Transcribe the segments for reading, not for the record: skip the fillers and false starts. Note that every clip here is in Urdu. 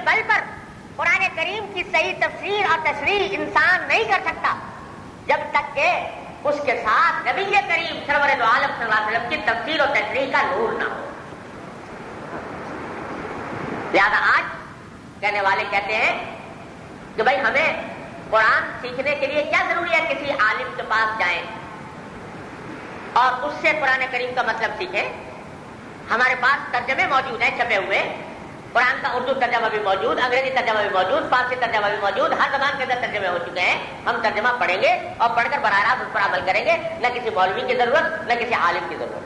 بل پر قرآن کریم کی صحیح تفسیر اور تشریح انسان نہیں کر سکتا جب تک کہ اس کے ساتھ نبی کریم سرور دو عالم صلی اللہ علیہ وسلم کی تفسیر اور تشریح کا نور نہ ہو. لہذا آج کہنے والے کہتے ہیں کہ بھائی ہمیں قرآن سیکھنے کے لیے کیا ضروری ہے کسی عالم کے پاس جائیں اور اس سے قرآن کریم کا مطلب سیکھیں. ہمارے پاس ترجمے موجود ہیں چھپے ہوئے، قرآن کا اردو ترجمہ بھی موجود، انگریزی ترجمہ بھی موجود، فارسی ترجمہ بھی موجود، ہر زبان کے اندر ترجمے ہو چکے ہیں. ہم ترجمہ پڑھیں گے اور پڑھ کر براہ راست اس پر عمل کریں گے، نہ کسی مولوی کی ضرورت نہ کسی عالم کی ضرورت.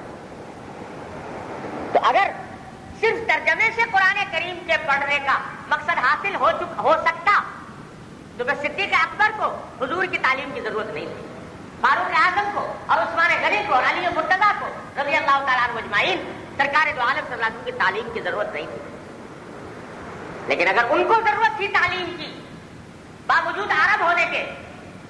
تو اگر صرف ترجمے سے قرآن کریم کے پڑھنے کا مقصد حاصل ہو سکتا تو بس صدیق اکبر کو حضور کی تعلیم کی ضرورت نہیں تھی، فاروق اعظم کو اور عثمان غنی کو اور علی مرتضیٰ کو رضی اللہ تعالیٰ عنہ اجمعین سرکار دو عالم صلی اللہ علیہ وسلم کی تعلیم کی ضرورت نہیں تھی. لیکن اگر ان کو ضرورت تھی تعلیم کی باوجود عرب ہونے کے،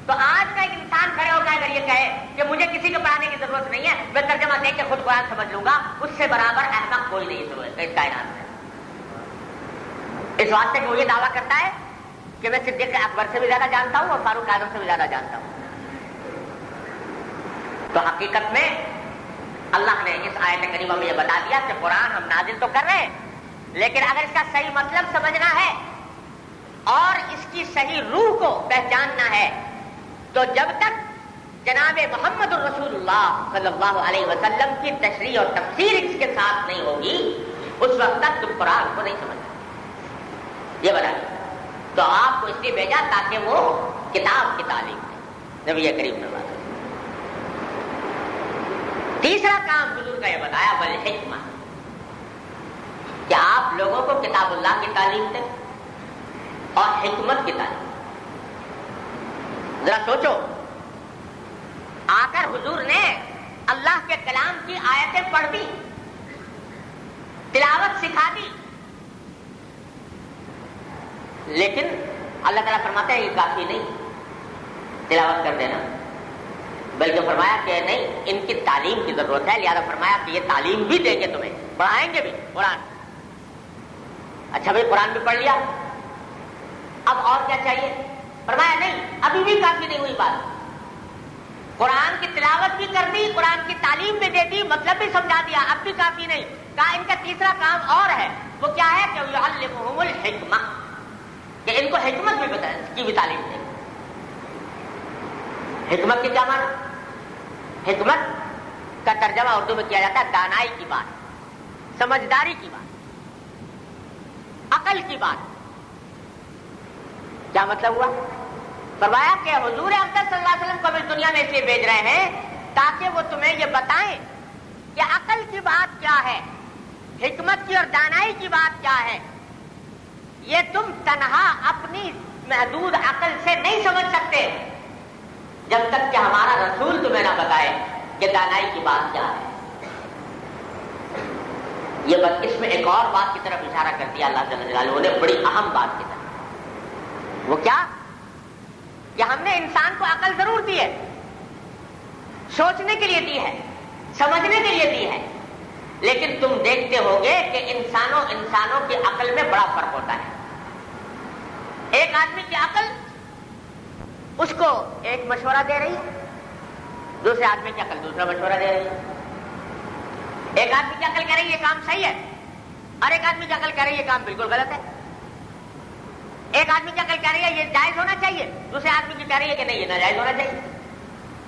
تو آج کا ایک انسان کھڑے ہو کر اگر یہ کہے کہ مجھے کسی کو پڑھانے کی ضرورت نہیں ہے، میں ترجمہ دیکھ کے خود قرآن سمجھ لوں گا، اس سے برابر احمق کوئی نہیں ضرورت اس کائنات میں. اس واسطے کہ وہ یہ دعویٰ کرتا ہے کہ میں صدیق اکبر سے بھی زیادہ جانتا ہوں اور فاروق اعظم سے بھی زیادہ جانتا ہوں. تو حقیقت میں اللہ نے اس آیت کریمہ میں یہ بتا دیا کہ قرآن ہم نازل تو کر رہے ہیں، لیکن اگر اس کا صحیح مطلب سمجھنا ہے اور اس کی صحیح روح کو پہچاننا ہے تو جب تک جناب محمد الرسول اللہ صلی اللہ علیہ وسلم کی تشریح اور تفسیر اس کے ساتھ نہیں ہوگی، اس وقت تک تم قرآن کو نہیں سمجھ. یہ بتا تو آپ کو اس لیے بھیجا تاکہ وہ کتاب کی تعلیم دے نبی کریم صلی اللہ علیہ وسلم. تیسرا کام حضور کا یہ بتایا بالحکمہ، کہ آپ لوگوں کو کتاب اللہ کی تعلیم دیں اور حکمت کی تعلیم. ذرا سوچو، آ کر حضور نے اللہ کے کلام کی آیتیں پڑھ دی، تلاوت سکھا دی، لیکن اللہ تعالیٰ فرماتے ہیں یہ کافی نہیں تلاوت کر دینا، بلکہ فرمایا کہ نہیں ان کی تعلیم کی ضرورت ہے. لہذا فرمایا کہ یہ تعلیم بھی دیں گے تمہیں، پڑھائیں گے بھی قرآن. اچھا بھائی قرآن بھی پڑھ لیا، اب اور کیا چاہیے؟ فرمایا نہیں ابھی بھی کافی نہیں ہوئی بات. قرآن کی تلاوت بھی کر دی، قرآن کی تعلیم بھی دے دی، مطلب بھی سمجھا دیا، اب بھی کافی نہیں. کہا ان کا تیسرا کام اور ہے. وہ کیا ہے؟ کہ یعلمہم الحکمہ، کہ ان کو حکمت بھی بتائیں، کی بھی تعلیم دیں. حکمت کی کیا معنی؟ حکمت کا ترجمہ اردو میں کیا جاتا ہے دانائی کی بات، سمجھداری کی بات، عقل کی بات. کیا مطلب ہوا؟ فرمایا کہ حضور اقدس صلی اللہ علیہ وسلم کو بھی دنیا میں اس لیے بھیج رہے ہیں تاکہ وہ تمہیں یہ بتائیں کہ عقل کی بات کیا ہے، حکمت کی اور دانائی کی بات کیا ہے. یہ تم تنہا اپنی محدود عقل سے نہیں سمجھ سکتے جب تک کہ ہمارا رسول تمہیں نہ بتائے کہ دانائی کی بات کیا ہے. یہ بات اس میں ایک اور بات کی طرف اشارہ کر دیا اللہ جل جلالہ نے، بڑی اہم بات کی طرف. وہ کیا؟ کہ ہم نے انسان کو عقل ضرور دی ہے، سوچنے کے لیے دی ہے، سمجھنے کے لیے دی ہے، لیکن تم دیکھتے ہوگے کہ انسانوں کی عقل میں بڑا فرق ہوتا ہے. ایک آدمی کی عقل اس کو ایک مشورہ دے رہی ہے، دوسرے آدمی کی عقل دوسرا مشورہ دے رہی ہے. ایک آدمی کی عقل کہہ رہی ہے یہ کام صحیح ہے، اور ایک آدمی کی عقل کہہ رہی ہے یہ کام بالکل غلط ہے. ایک آدمی کی عقل کہہ رہی ہے یہ جائز ہونا چاہیے، دوسرے آدمی کی کہہ رہی ہے کہ نہیں یہ ناجائز ہونا چاہیے.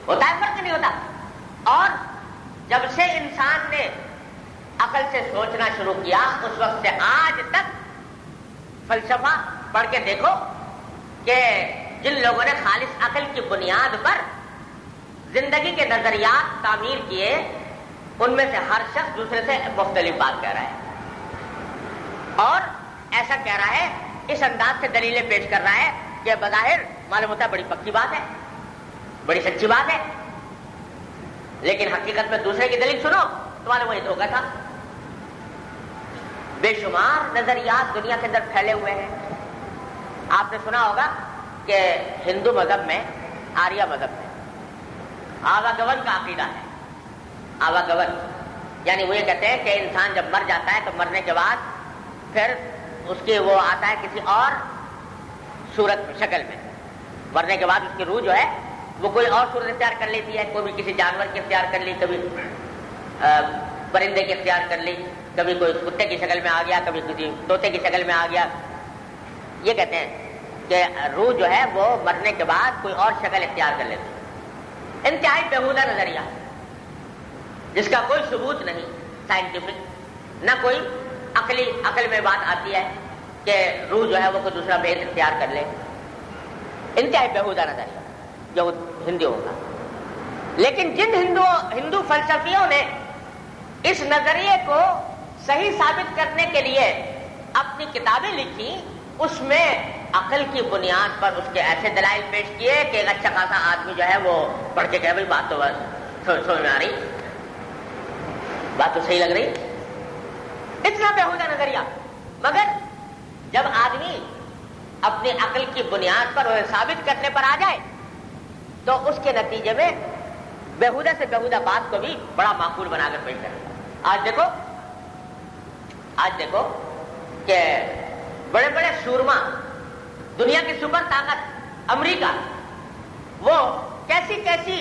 ہوتا ہے فرق نہیں ہوتا؟ اور جب سے انسان نے عقل سے سوچنا شروع کیا اس وقت سے آج تک فلسفہ پڑھ کے دیکھو کہ جن لوگوں نے خالص عقل کی بنیاد پر زندگی کے نظریات تعمیر کیے ان میں سے ہر شخص دوسرے سے مختلف بات کہہ رہا ہے، اور ایسا کہہ رہا ہے اس انداز سے دلیلیں پیش کر رہا ہے کہ بظاہر معلوم ہوتا ہے بڑی پکی بات ہے، بڑی سچی بات ہے، لیکن حقیقت میں دوسرے کی دلیل سنو تو معلوم یہ دھوکا تھا. بے شمار نظریات دنیا کے اندر پھیلے ہوئے ہیں. آپ نے سنا ہوگا کہ ہندو مذہب میں، آریہ مذہب میں آواگمن کا عقیدہ ہے. آواگمن یعنی وہ یہ کہتے ہیں کہ انسان جب مر جاتا ہے تو مرنے کے بعد پھر اس کے وہ آتا ہے کسی اور صورت میں، شکل میں. مرنے کے بعد اس کی روح جو ہے وہ کوئی اور صورت اختیار کر لیتی ہے. کوئی کسی جانور کی اختیار کر لی، کبھی پرندے کی اختیار کر لی، کبھی کوئی کتے کی شکل میں آ گیا، کبھی کسی طوطے کی شکل میں آ گیا. یہ کہتے ہیں کہ روح جو ہے وہ مرنے کے بعد کوئی اور شکل اختیار کر لیتی ہے. انتہائی بیہودہ نظریہ جس کا کوئی ثبوت نہیں سائنٹیفک، نہ کوئی عقل میں بات آتی ہے کہ روح جو ہے وہ کوئی دوسرا بھید اختیار کر لے. انتہائی بیہودہ نظریہ جو ہندوؤں کا. لیکن جن ہندو فلسفیوں نے اس نظریے کو صحیح ثابت کرنے کے لیے اپنی کتابیں لکھی، اس میں عقل کی بنیاد پر اس کے ایسے دلائل پیش کیے کہ ایک اچھا خاصا آدمی جو ہے وہ پڑھ کے کہے بھائی بات تو سمجھ میں آ رہی، بات تو صحیح لگ رہی. اتنا بیہودہ نظریہ. مگر جب آدمی اپنی عقل کی بنیاد پر وہ ثابت کرنے پر آ جائے تو اس کے نتیجے میں بیہودہ سے بیہودہ بات کو بھی بڑا معقول بنا کر پیش کرے. آج دیکھو کہ بڑے بڑے سورما، دنیا کی سپر طاقت امریکہ، وہ کیسی کیسی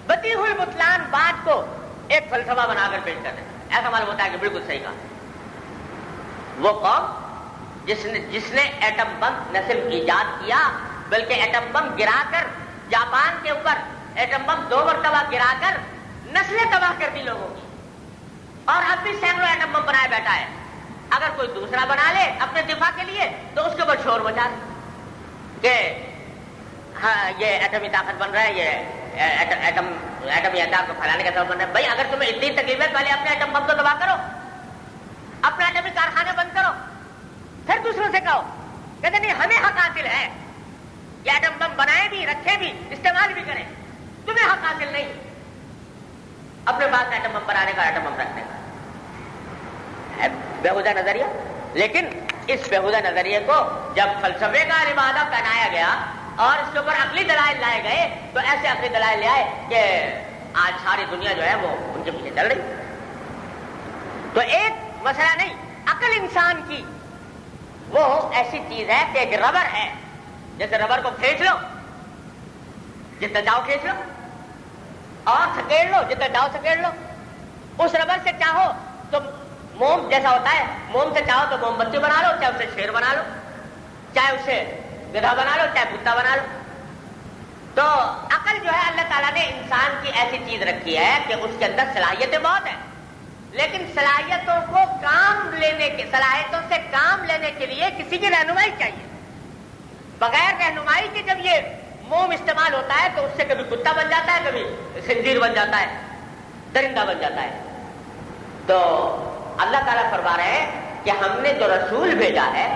بتی ہوئی بتلان بات کو ایک فلسفہ بنا کر پیش کرتے ہیں. ایسا معلوم ہوتا ہے کہ بالکل صحیح کہا. وہ قوم جس نے ایٹم بم نہ صرف ایجاد کیا بلکہ ایٹم بم گرا کر جاپان کے اوپر ایٹم بم 2 مرتبہ گرا کر نسلیں تباہ کر دی لوگوں کی، اور اب بھی سینکڑوں ایٹم بم بنائے بیٹھا ہے. اگر کوئی دوسرا بنا لے اپنے دفاع کے لیے تو اس کے اوپر شور مچا دے کہ ہاں یہ ایٹمی طاقت بن رہا ہے، یہ ایٹمی اعداد کو پھیلانے کا سبب بن رہا ہے. بھائی اگر تمہیں اتنی تکلیف ہے پہلے اپنے ایٹم بم کو تباہ کرو، اپنے ایٹمی کارخانے بند کرو، پھر دوسروں سے کہو. کہتے نہیں ہمیں حق حاصل ہے، یہ ایٹم بم بنائے بھی، رکھے بھی، استعمال بھی کریں، تمہیں حق حاصل نہیں اپنے پاس ایٹم بم بنانے کا، ایٹم بم رکھنے کا. بیہودہ نظریہ. لیکن اس بیہودہ نظریے کو جب فلسفے کا لبادہ پہنایا گیا اور اس کے اوپر عقلی دلائل لائے گئے تو ایسے عقلی دلائل لے آئے کہ آج ساری دنیا جو ہے وہ ان کے پیچھے چل رہی. تو ایک مسئلہ نہیں، عقل انسان کی وہ ایسی چیز ہے کہ ایک ربر ہے، جیسے ربر کو کھینچ لو جتنا چاہو کھینچ لو، اور سکیڑ لو جتنا چاہو سکیڑ لو. اس ربر سے چاہو تو موم جیسا ہوتا ہے، موم سے چاہو تو موم بتی بنا لو، چاہے اسے شیر بنا لو، چاہے اسے گدھا بنا لو، چاہے کتا بنا لو. تو عقل جو ہے اللہ تعالیٰ نے انسان کی ایسی چیز رکھی ہے کہ اس کے اندر صلاحیتیں بہت ہیں، لیکن صلاحیتوں سے کام لینے کے لیے کسی کی رہنمائی چاہیے. بغیر رہنمائی کے جب یہ موم استعمال ہوتا ہے تو اس سے کبھی کتا بن جاتا ہے، کبھی خنزیر بن جاتا ہے، درندہ بن جاتا ہے. تو اللہ تعالیٰ فرما رہے ہیں کہ ہم نے جو رسول بھیجا ہے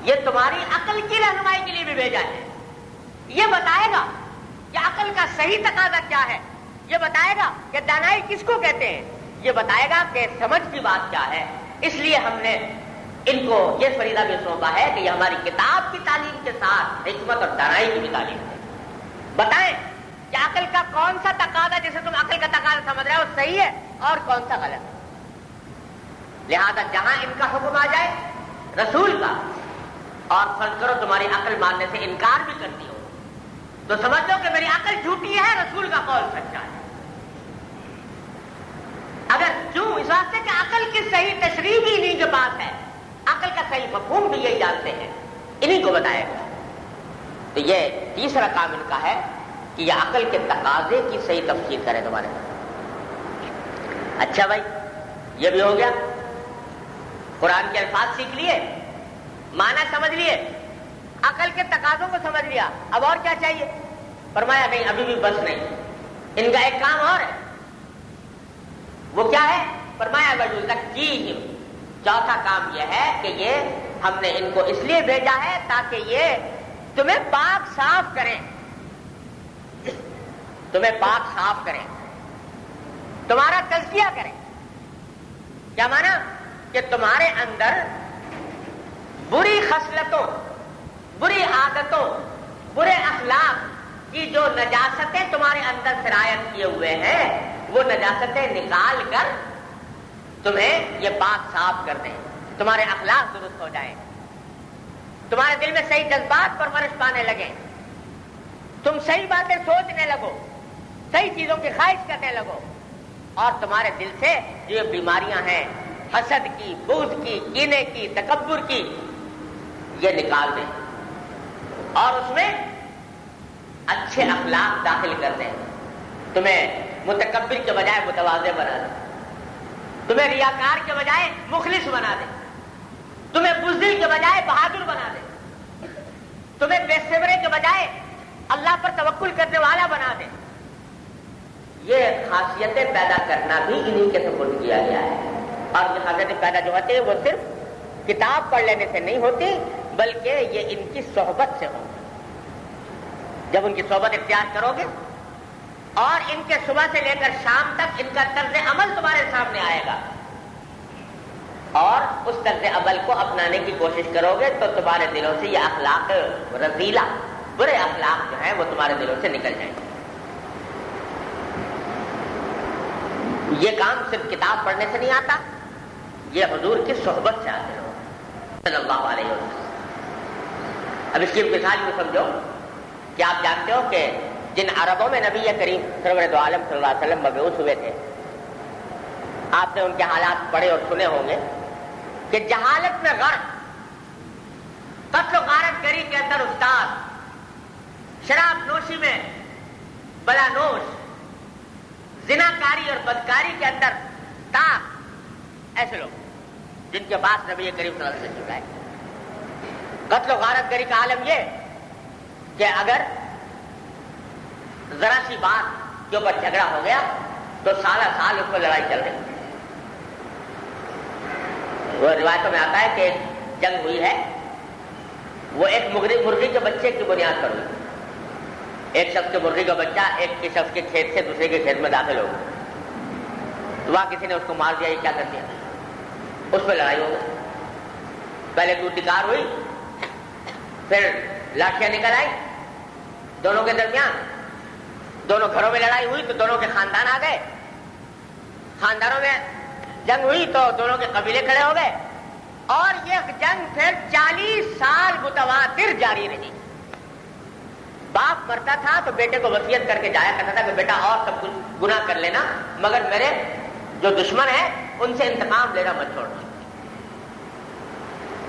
یہ تمہاری عقل کی رہنمائی کے لیے بھی بھیجا ہے. یہ بتائے گا کہ عقل کا صحیح تقاضا کیا ہے، یہ بتائے گا کہ دانائی کس کو کہتے ہیں، یہ بتائے گا کہ سمجھ کی بات کیا ہے. اس لیے ہم نے ان کو یہ فریضہ بھی سونپا ہے کہ یہ ہماری کتاب کی تعلیم کے ساتھ حکمت اور دانائی کی بھی تعلیم ہے. بتائیں کہ عقل کا کون سا تقاضا جسے تم عقل کا تقاضا سمجھ رہے ہو سصحیح ہے اور کون سا غلط ہے. لہذا جہاں ان کا حکم آ جائے رسول کا، اور فرض کرو تمہاری عقل ماننے سے انکار بھی کرتی ہو تو سمجھ لو کہ میری عقل جھوٹی ہے، رسول کا قول سچا ہے. اگر کیوں؟ اس واسطے کہ عقل کی صحیح تشریح بھی انہیں کے پاس ہے، عقل کا صحیح مفہوم بھی یہی جانتے ہیں، انہیں کو بتائے گا. تو یہ تیسرا کام ان کا ہے کہ یہ عقل کے تقاضے کی صحیح تفسیر کرے تمہارے ساتھ. اچھا بھائی یہ بھی ہو گیا، قرآن کے الفاظ سیکھ لیے، معنی سمجھ لیے، عقل کے تقاضوں کو سمجھ لیا، اب اور کیا چاہیے؟ فرمایا نہیں ابھی بھی بس نہیں، ان کا ایک کام اور ہے. وہ کیا ہے؟ فرمایا وَيُزَكِّيهِمْ. چوتھا کام یہ ہے کہ یہ ہم نے ان کو اس لیے بھیجا ہے تاکہ یہ تمہیں پاک صاف کریں، تمہیں پاک صاف کریں، تمہارا تزکیہ کریں. کیا مانا؟ کہ تمہارے اندر بری خصلتوں، بری عادتوں، برے اخلاق کی جو نجاستیں تمہارے اندر سرایت کیے ہوئے ہیں وہ نجاستیں نکال کر تمہیں یہ پاک صاف کر دیں. تمہارے اخلاق درست ہو جائیں، تمہارے دل میں صحیح جذبات پرورش پانے لگیں، تم صحیح باتیں سوچنے لگو، صحیح چیزوں کی خواہش کرنے لگو، اور تمہارے دل سے جو بیماریاں ہیں حسد کی، بغض کی، کینے کی، تکبر کی، یہ نکال دیں اور اس میں اچھے اخلاق داخل کر دیں، تمہیں متکبر کے بجائے متواضع بنا دیں، تمہیں ریاکار کے بجائے مخلص بنا دیں، تمہیں بزدل کے بجائے بہادر بنا دیں، تمہیں بے صبرے کے بجائے اللہ پر توکل کرنے والا بنا دیں۔ یہ خاصیتیں پیدا کرنا بھی انہی کے سپرد کیا گیا ہے، اور یہ خاصیتیں پیدا جو ہوتی ہیں وہ صرف کتاب پڑھ لینے سے نہیں ہوتی، بلکہ یہ ان کی صحبت سے ہوتی۔ جب ان کی صحبت اختیار کرو گے اور ان کے صبح سے لے کر شام تک ان کا طرز عمل تمہارے سامنے آئے گا اور اس طرز عمل کو اپنانے کی کوشش کرو گے تو تمہارے دلوں سے یہ اخلاق رذیلہ، برے اخلاق جو ہیں وہ تمہارے دلوں سے نکل جائیں گے۔ یہ کام صرف کتاب پڑھنے سے نہیں آتا، یہ حضور کی صحبت سے آتے ہو صلی اللہ علیہ وسلم۔ اب اس کی مثال کو سمجھو کہ آپ جانتے ہو کہ جن عربوں میں نبی کریم سرور دو عالم صلی اللہ علیہ وسلم مبعوث ہوئے تھے، آپ نے ان کے حالات پڑھے اور سنے ہوں گے کہ جہالت میں غرق، قتل و غارت گری کے اندر استاد، شراب نوشی میں بلا نوش، زناکاری اور بدکاری کے اندر تاق، ایسے لوگ جن کے پاس نبی کریم صلی اللہ علیہ وسلم چکا ہے۔ قتل و غارت گری کا عالم یہ کہ اگر ذرا سی بات کے اوپر جھگڑا ہو گیا تو سالہ سال اس پر لڑائی چل رہی۔ وہ روایتوں میں آتا ہے کہ ایک جنگ ہوئی ہے، وہ ایک مرغی کے بچے کی بنیاد پر ہوئی۔ ایک شخص کے مرغی کا بچہ ایک کے شخص کے کھیت سے دوسرے کے کھیت میں داخل ہو گیا، تو وہاں کسی نے اس کو مار دیا، یہ کیا کر دیا، اس پہ لڑائی ہو گئی۔ پہلے ٹوٹیکار ہوئی، پھر لاٹھیاں نکل آئی دونوں کے درمیان، دونوں گھروں میں لڑائی ہوئی تو دونوں کے خاندان آ گئے، خاندانوں میں جنگ ہوئی تو دونوں کے قبیلے کھڑے ہو گئے، اور یہ جنگ پھر 40 سال متواتر جاری رہی۔ باپ مرتا تھا تو بیٹے کو وصیت کر کے جایا کرتا تھا کہ بیٹا اور سب کچھ گناہ کر لینا، مگر میرے جو دشمن ہیں ان سے انتقام لینا مت چھوڑنا۔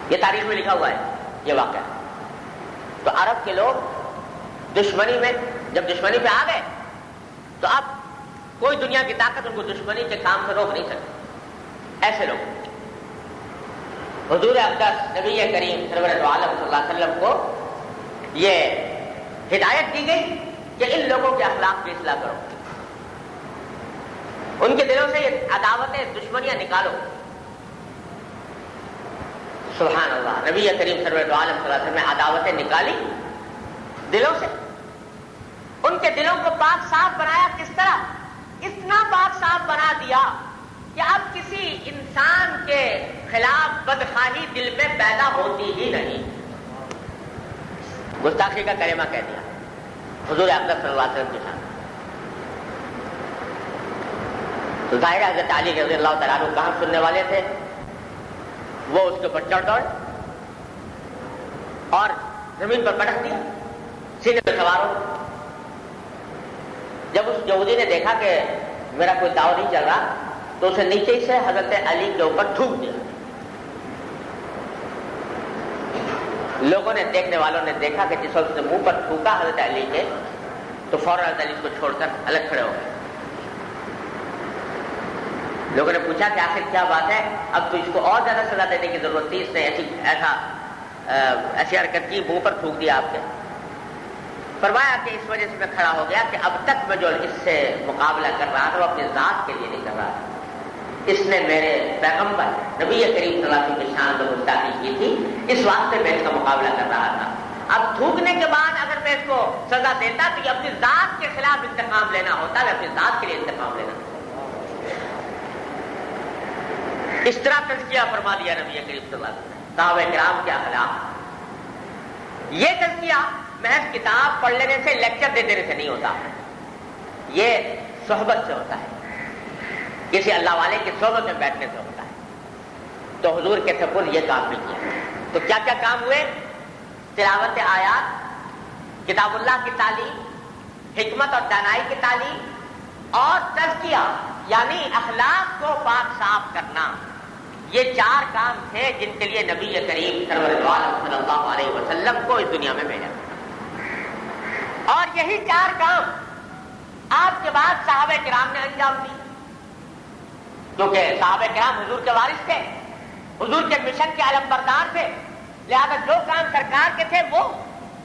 یہ تاریخ میں لکھا ہوا ہے یہ واقعہ۔ تو عرب کے لوگ دشمنی میں جب دشمنی پہ آ گئے تو اب کوئی دنیا کی طاقت ان کو دشمنی کے کام سے روک نہیں سکتی۔ ایسے لوگ حضور اقدس نبی کریم سرور عالم صلی اللہ علیہ وسلم کو یہ ہدایت دی گئی کہ ان لوگوں کے اخلاق کی اصلاح کرو، ان کے دلوں سے یہ عداوتیں، دشمنیاں نکالو۔ سبحان اللہ، نبی کریم سرور عالم صلی اللہ علیہ وسلم نے عداوتیں نکالی دلوں سے، ان کے دلوں کو پاک صاف بنایا۔ کس طرح؟ اتنا پاک صاف بنا دیا کہ اب کسی انسان کے خلاف بدخواہی دل میں پیدا ہوتی ہی نہیں۔ گستاخی کا کلمہ کہہ دیا حضور اقدس صلی اللہ علیہ وسلم کے ساتھ، تو ظاہر حضرت علی رضی اللہ تعالیٰ عنہ کہاں سننے والے تھے، وہ اس کے اوپر چڑھ دوڑ اور زمین پر پٹک دیا، سینے پہ سوار ہو۔ جب اس یہودی نے دیکھا کہ میرا کوئی داؤ نہیں چل رہا تو اسے نیچے سے حضرت علی کے اوپر تھوک دیا۔ لوگوں نے، دیکھنے والوں نے دیکھا کہ جس وقت نے منہ پر تھوکا حضرت علی کے تو فوراً حضرت علی کو چھوڑ کر الگ کھڑے ہو گئے۔ لوگوں نے پوچھا کہ آخر کیا بات ہے، اب تو اس کو اور زیادہ سزا دینے کی ضرورت تھی، اس نے ایسی حرکت کی، منہ پر تھوک دیا آپ نے۔ فرمایا کہ اس وجہ سے میں کھڑا ہو گیا کہ اب تک میں جو اس سے مقابلہ کر رہا تھا وہ اپنی ذات کے لیے نہیں کر رہا تھا، اس نے میرے پیغمبر نبی کریم صلی اللہ علیہ وسلم کی شان میں گستاخی کی تھی، اس واسطے میں اس کا مقابلہ کر رہا تھا۔ اب تھوکنے کے بعد اگر میں اس کو سزا دیتا تو یہ اپنی ذات کے خلاف انتقام لینا ہوتا، میں اپنی ذات کے لیے انتقام لینا ہوتا۔ اس طرح تزکیہ فرما دیا نبی کریم صلی اللہ علیہ وسلم، صحابہ کرام کے اخلاق۔ یہ تزکیہ محض کتاب پڑھ لینے سے، لیکچر دے دینے سے نہیں ہوتا، یہ صحبت سے ہوتا ہے، کسی اللہ والے کی صحبت میں بیٹھنے سے ہوتا ہے۔ تو حضور کے سپرد یہ کام بھی کیا۔ تو کیا کیا کام ہوئے؟ تلاوت آیات، کتاب اللہ کی تعلیم، حکمت اور دانائی کی تعلیم اور تزکیہ یعنی اخلاق کو پاک صاف کرنا، یہ 4 کام تھے جن کے لیے نبی کریم صلی اللہ علیہ وسلم کو اس دنیا میں بھیجا۔ اور یہی 4 کام آپ کے بعد صحابہ کرام نے انجام دی، کیونکہ صحابہ کرام حضور کے وارث تھے، حضور کے مشن کے علم بردار تھے، لہذا جو کام سرکار کے تھے وہ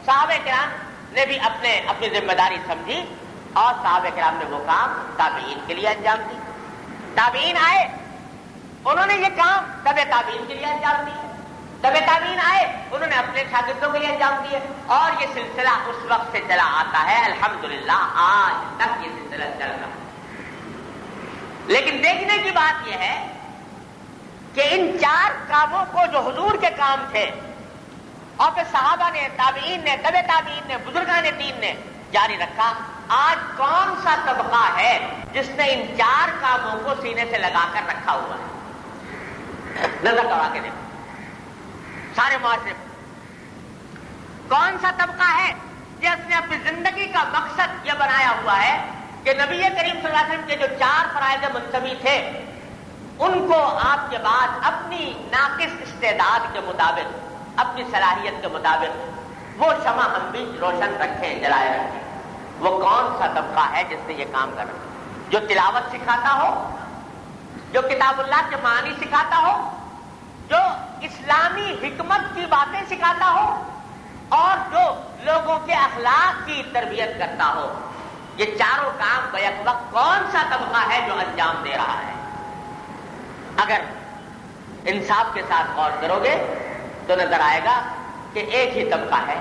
صحابہ کرام نے بھی اپنی ذمہ داری سمجھی اور صحابہ کرام نے وہ کام تابعین کے لیے انجام دی۔ تابعین آئے، انہوں نے یہ کام تبع تابعین کے لیے انجام دیے، تبع تابعین آئے، انہوں نے اپنے شاگردوں کے لیے انجام دیے، اور یہ سلسلہ اس وقت سے چلا آتا ہے، الحمدللہ آج تک یہ سلسلہ چل رہا ہے۔ لیکن دیکھنے کی بات یہ ہے کہ ان 4 کاموں کو جو حضور کے کام تھے اور پھر صحابہ نے، تابعین نے، تبع تابعین نے، بزرگان دین نے جاری رکھا، آج کون سا طبقہ ہے جس نے ان 4 کاموں کو سینے سے لگا کر رکھا ہوا ہے؟ نظر دوڑا کے دیکھو سارے معاشرے میں کون سا طبقہ ہے جس نے اپنی زندگی کا مقصد یہ بنایا ہوا ہے کہ نبی کریم صلی اللہ علیہ وسلم کے جو 4 فرائض منتبی تھے ان کو آپ کے بعد اپنی ناقص استعداد کے مطابق، اپنی صلاحیت کے مطابق وہ شمع ہم بھی روشن رکھیں، جلائے رکھیں۔ وہ کون سا طبقہ ہے جس نے یہ کام کرنا؟ جو تلاوت سکھاتا ہو، جو کتاب اللہ کے معنی سکھاتا ہو، جو اسلامی حکمت کی باتیں سکھاتا ہو اور جو لوگوں کے اخلاق کی تربیت کرتا ہو۔ یہ 4 کام بیک وقت کون سا طبقہ ہے جو انجام دے رہا ہے؟ اگر انصاف کے ساتھ غور کرو گے تو نظر آئے گا کہ ایک ہی طبقہ ہے،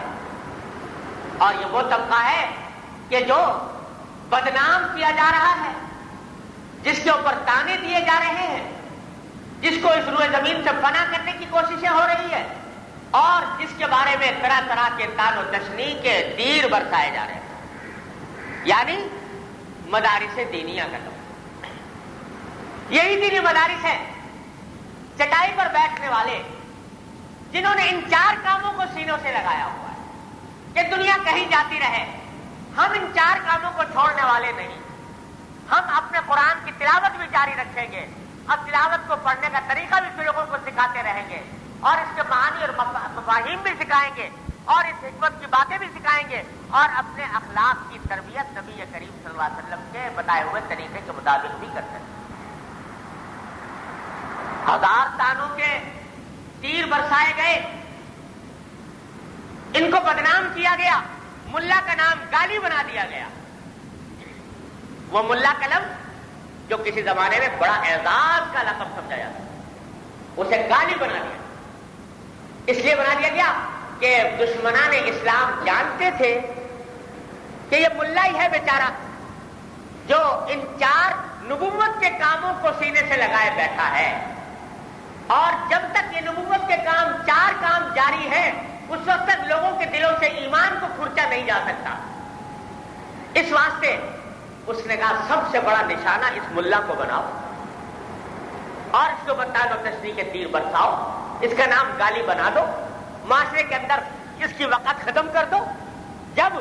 اور یہ وہ طبقہ ہے کہ جو بدنام کیا جا رہا ہے، جس کے اوپر تانے دیے جا رہے ہیں، جس کو اس روئے زمین سے فنا کرنے کی کوششیں ہو رہی ہے، اور جس کے بارے میں طرح طرح کے تان و تشنیع کے تیر برسائے جا رہے ہیں، یعنی مدارس دینیہ کا لوگ۔ یہی دینی مدارس ہیں، چٹائی پر بیٹھنے والے جنہوں نے ان 4 کاموں کو سینوں سے لگایا ہوا ہے کہ دنیا کہیں جاتی رہے، ہم ان 4 کاموں کو چھوڑنے والے نہیں۔ ہم اپنے قرآن کی تلاوت بھی جاری رکھیں گے، اور تلاوت کو پڑھنے کا طریقہ بھی لوگوں کو سکھاتے رہیں گے، اور اس کے معنی اور مفاہیم بھی سکھائیں گے، اور اس حکمت کی باتیں بھی سکھائیں گے، اور اپنے اخلاق کی تربیت نبی کریم صلی اللہ علیہ وسلم کے بتائے ہوئے طریقے کے مطابق بھی کرتے ہیں۔ 1000 تانوں کے تیر برسائے گئے، ان کو بدنام کیا گیا، ملا کا نام گالی بنا دیا گیا۔ وہ ملا کا لفظ جو کسی زمانے میں بڑا اعزاز کا لقب سمجھا جاتا، اسے گالی بنا دیا۔ اس لیے بنا دیا گیا کہ دشمنان اسلام جانتے تھے کہ یہ ملا ہی ہے بیچارہ جو ان 4 نبوت کے کاموں کو سینے سے لگائے بیٹھا ہے، اور جب تک یہ نبوت کے کام 4 کام جاری ہے اس وقت تک لوگوں کے دلوں سے ایمان کو کھرچا نہیں جا سکتا۔ اس واسطے اس نے کہا سب سے بڑا نشانہ اس ملا کو بناؤ اور اس کو تان و تشنیع کے تیر برساؤ، اس کا نام گالی بنا دو، معاشرے کے اندر اس کی وقت ختم کر دو۔ جب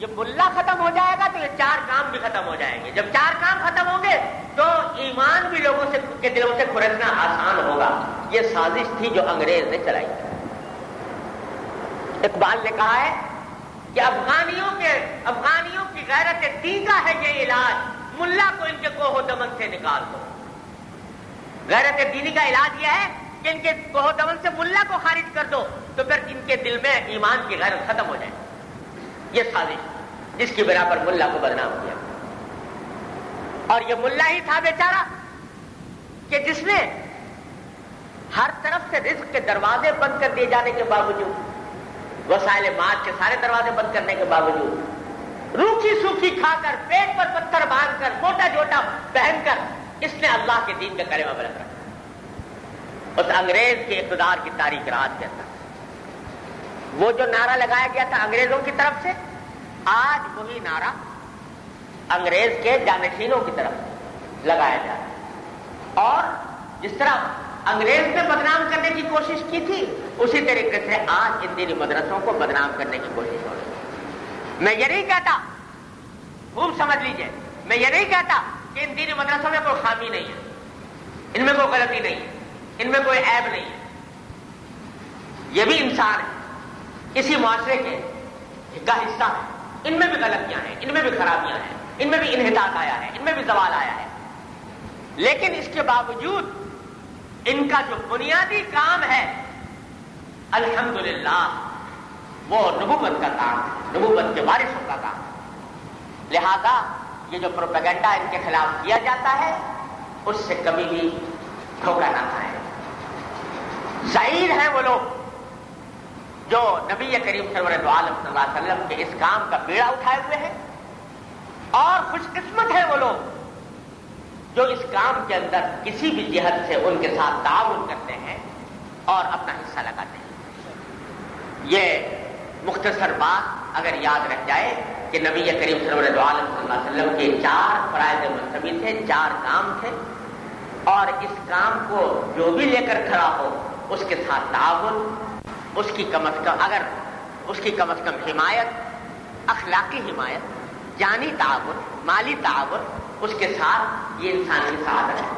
یہ ملا ختم ہو جائے گا تو یہ 4 کام بھی ختم ہو جائیں گے۔ جب 4 کام ختم ہوں گے تو ایمان بھی لوگوں کے دلوں سے کھرچنا آسان ہوگا۔ یہ سازش تھی جو انگریز نے چلائی۔ اقبال نے کہا ہے کہ افغانیوں کی غیرت تیگا ہے یہ علاج، ملا کو ان کے کوہ و دمن سے نکال دو۔ غیرت دینی کا علاج یہ ہے کہ ان کے کوہ و دمن سے ملا کو خارج کر دو، تو پھر ان کے دل میں ایمان کی غیرت ختم ہو جائے۔ یہ سازش جس کی بنا پر ملا کو بدنام کیا، اور یہ ملا ہی تھا بیچارہ کہ جس نے ہر طرف سے رزق کے دروازے بند کر دیے جانے کے باوجود، وسائل معاش کے سارے دروازے بند کرنے کے باوجود، روکھی سوکھی کھا کر، پیٹ پر پتھر باندھ کر، موٹا جوٹا پہن کر اس نے اللہ کے دین کا کلمہ بلند رکھا۔ اس انگریز کے اقتدار کی تاریخ رات کے اندر وہ جو نعرہ لگایا گیا تھا انگریزوں کی طرف سے، آج وہی نعرہ انگریز کے جانشینوں کی طرف لگایا جا رہا ہے۔ اور جس طرح انگریز نے بدنام کرنے کی کوشش کی تھی، اسی طریقے سے آج ان دینی مدرسوں کو بدنام کرنے کی کوشش ہو رہی ہے۔ میں یہ نہیں کہتا، خوب سمجھ لیجئے، میں یہ نہیں کہتا کہ ان دینی مدرسوں میں کوئی خامی نہیں ہے، ان میں کوئی غلطی نہیں ہے، ان میں کوئی عیب نہیں ہے۔ یہ بھی انسان ہے، اسی معاشرے کے کا حصہ ہے، ان میں بھی غلطیاں ہیں، ان میں بھی خرابیاں ہیں، ان میں بھی انحطاط آیا ہے، ان میں بھی زوال آیا ہے، لیکن اس کے باوجود ان کا جو بنیادی کام ہے الحمدللہ وہ نبوت کا کام ہے، نبوت کے وارثوں کا کام ہے۔ لہذا یہ جو پروپیگنڈا ان کے خلاف کیا جاتا ہے اس سے کبھی بھی دھوکہ نہ کھائیں۔ سعید ہیں وہ لوگ جو نبی کریم سرورت عالم صلی اللہ علیہ وسلم کے اس کام کا بیڑا اٹھائے ہوئے ہیں، اور خوش قسمت ہے وہ لوگ جو اس کام کے اندر کسی بھی جہت سے ان کے ساتھ تعاون کرتے ہیں اور اپنا حصہ لگاتے ہیں۔ یہ مختصر بات اگر یاد رہ جائے کہ نبی کریم سرورت عالم صلی اللہ علیہ وسلم کے 4 فرائض منصبی تھے، 4 کام تھے، اور اس کام کو جو بھی لے کر کھڑا ہو اس کے ساتھ تعاون، اس کی کم از کم اگر اس کی کم از کم حمایت، اخلاقی حمایت، جانی تعاون، مالی تعاون، اس کے ساتھ یہ انسان کی سعادت ہے۔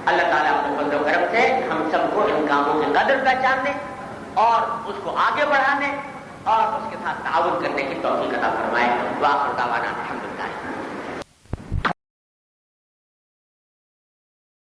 اللہ تعالیٰ اپنے فضل و کرم سے ہم سب کو ان کاموں کی قدر پہچاننے اور اس کو آگے بڑھانے اور اس کے ساتھ تعاون کرنے کی توفیق عطا فرمائے۔ وآخر دعوانا الحمدللہ۔